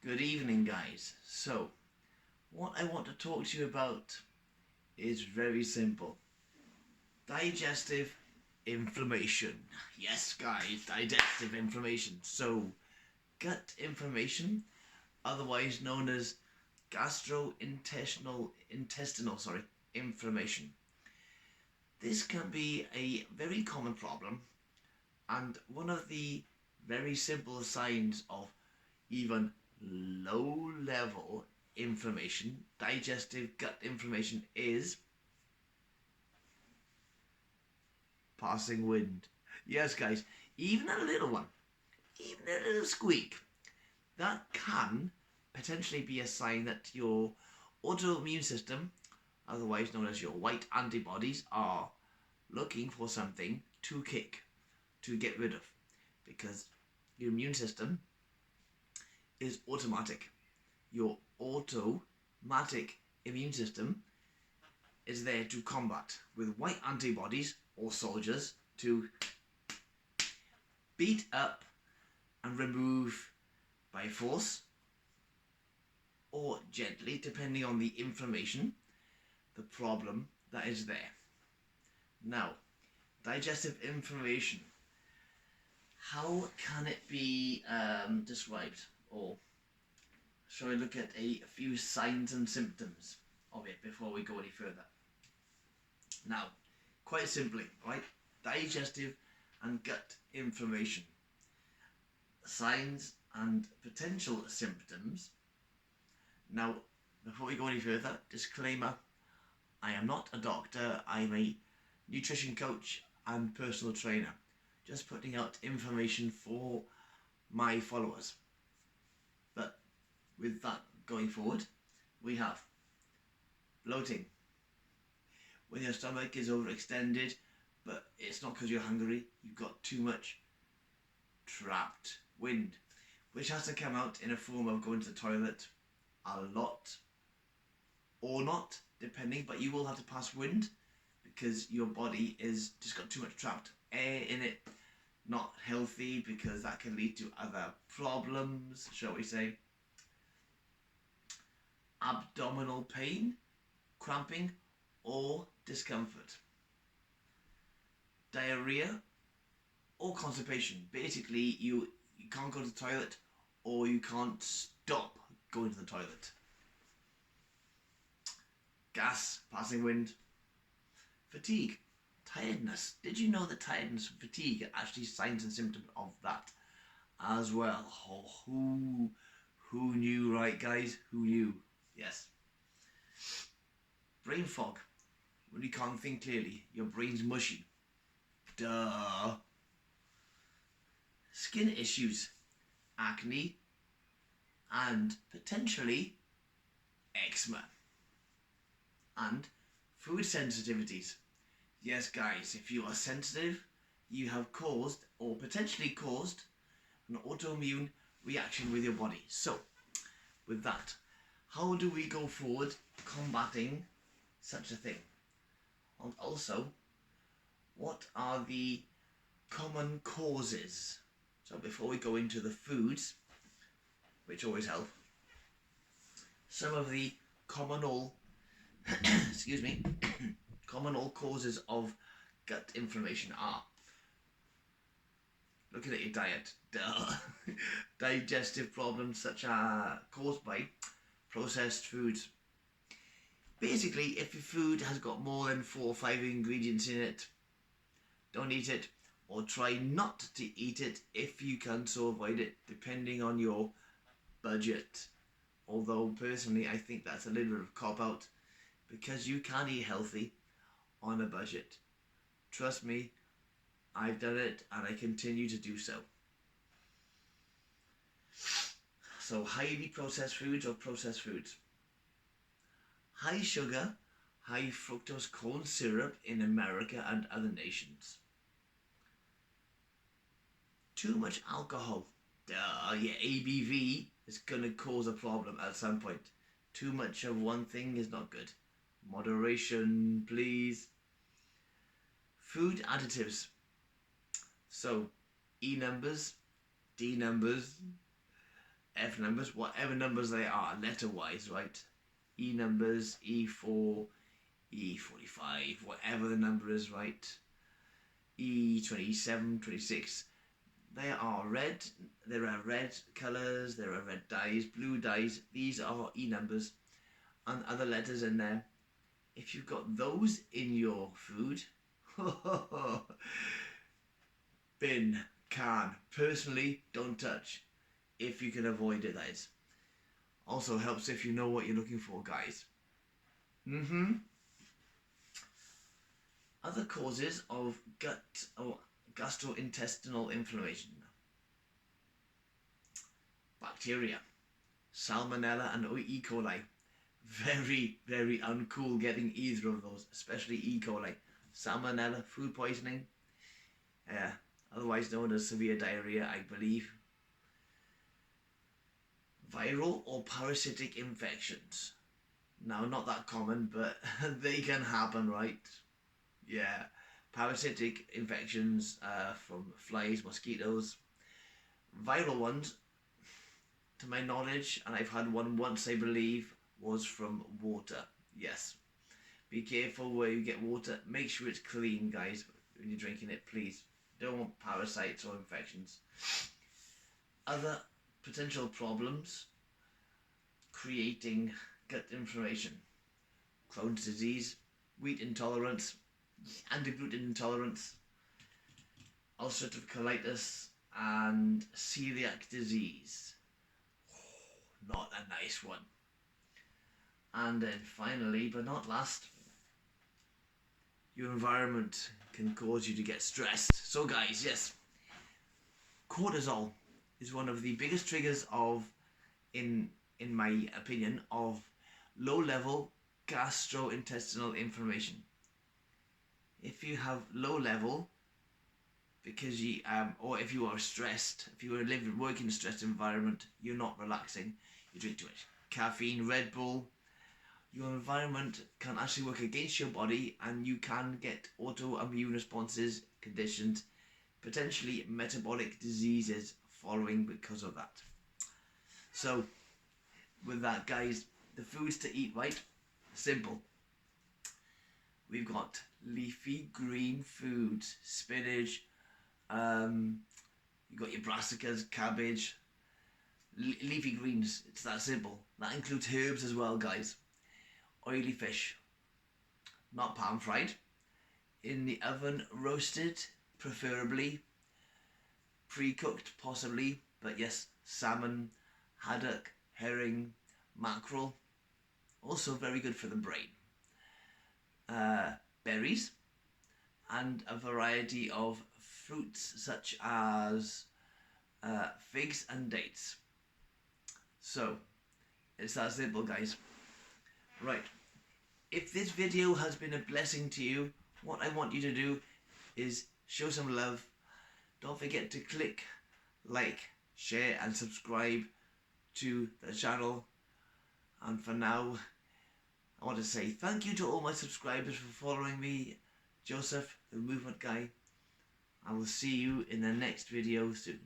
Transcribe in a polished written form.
Good evening, guys. So, what I want to talk to you about is very simple. Digestive inflammation. Yes, guys, digestive inflammation. So, gut inflammation, otherwise known as gastrointestinal inflammation. This can be a very common problem, and one of the very simple signs of even low level inflammation, digestive gut inflammation, is passing wind. Yes, guys, even a little one, even a little squeak, that can potentially be a sign that your autoimmune system, otherwise known as your white antibodies, are looking for something to kick, to get rid of, because your immune system is automatic. Your automatic immune system is there to combat with white antibodies or soldiers to beat up and remove by force or gently, depending on the inflammation, the problem that is there. Now, digestive inflammation. How can it be described? Or shall we look at a few signs and symptoms of it before we go any further? Now, quite simply, right? Digestive and gut inflammation. Signs and potential symptoms. Now, before we go any further, disclaimer, I am not a doctor, I'm a nutrition coach and personal trainer. Just putting out information for my followers. But with that going forward, we have bloating. When your stomach is overextended, but it's not because you're hungry, you've got too much trapped wind, which has to come out in a form of going to the toilet a lot or not, depending, but you will have to pass wind because your body is just got too much trapped air in it. Not healthy, because that can lead to other problems, shall we say. Abdominal pain, cramping, or discomfort. Diarrhea or constipation. Basically, you can't go to the toilet or you can't stop going to the toilet. Gas, passing wind. Fatigue. Tiredness. Did you know that tiredness and fatigue are actually signs and symptoms of that as well? Oh, who knew, right, guys? Who knew? Yes. Brain fog. When you can't think clearly, your brain's mushy. Duh. Skin issues, acne, and potentially eczema. And food sensitivities. Yes, guys, if you are sensitive, you have caused or potentially caused an autoimmune reaction with your body. So, with that, how do we go forward combating such a thing? And also, what are the common causes? So before we go into the foods, which always help, some of the commonal commonal causes of gut inflammation are: looking at your diet, digestive problems such as caused by processed foods. Basically, if your food has got more than 4 or 5 ingredients in it, don't eat it, or try not to eat it if you can so avoid it, depending on your budget. Although personally I think that's a little bit of a cop-out, because you can eat healthy on a budget. Trust me, I've done it and I continue to do so. So highly processed foods or processed foods. High sugar, high fructose corn syrup in America and other nations. Too much alcohol. Your ABV is going to cause a problem at some point. Too much of one thing is not good. Moderation, please. Food additives. So, E numbers, D numbers, F numbers, whatever numbers they are, letter-wise, right? E numbers, E4, E45, whatever the number is, right? E27, 26. They are red. There are red colours, there are red dyes, blue dyes. These are E numbers and other letters in there. If you've got those in your food, bin, can. Personally, don't touch. If you can avoid it, that is. Also helps if you know what you're looking for, guys. Other causes of gut or gastrointestinal inflammation. Bacteria. Salmonella and E. coli. Very, very uncool getting either of those, especially E. coli. Salmonella, food poisoning. Otherwise known as severe diarrhea, I believe. Viral or parasitic infections. Now, not that common, but they can happen, right? Yeah, parasitic infections from flies, mosquitoes. Viral ones, to my knowledge, and I've had one once, I believe, was from water. Yes. Be careful where you get water. Make sure it's clean, guys, when you're drinking it, please. Don't want parasites or infections. Other potential problems creating gut inflammation. Chrones disease, wheat intolerance, anti-gluten intolerance, ulcerative colitis, and celiac disease. Not a nice one. And then finally, but not last, your environment can cause you to get stressed. So guys, yes, cortisol is one of the biggest triggers of, in my opinion, of low-level gastrointestinal inflammation. If you have low level, because you or if you are stressed, if you are working in a stressed environment, you're not relaxing, you drink too much caffeine, Red Bull, your environment can actually work against your body and you can get autoimmune responses, conditions, potentially metabolic diseases following because of that. So with that, guys, the foods to eat, right? Simple. We've got leafy green foods, spinach, you've got your brassicas, cabbage, leafy greens. It's that simple. That includes herbs as well, guys. Oily fish, not pan fried, in the oven roasted, preferably, pre-cooked possibly, but yes, salmon, haddock, herring, mackerel, also very good for the brain. Berries, and a variety of fruits such as figs and dates. So, it's that simple, guys. Right, if this video has been a blessing to you, what I want you to do is show some love. Don't forget to click like, share and subscribe to the channel. And for now, I want to say thank you to all my subscribers for following me, Joseph, the movement guy. I will see you in the next video soon.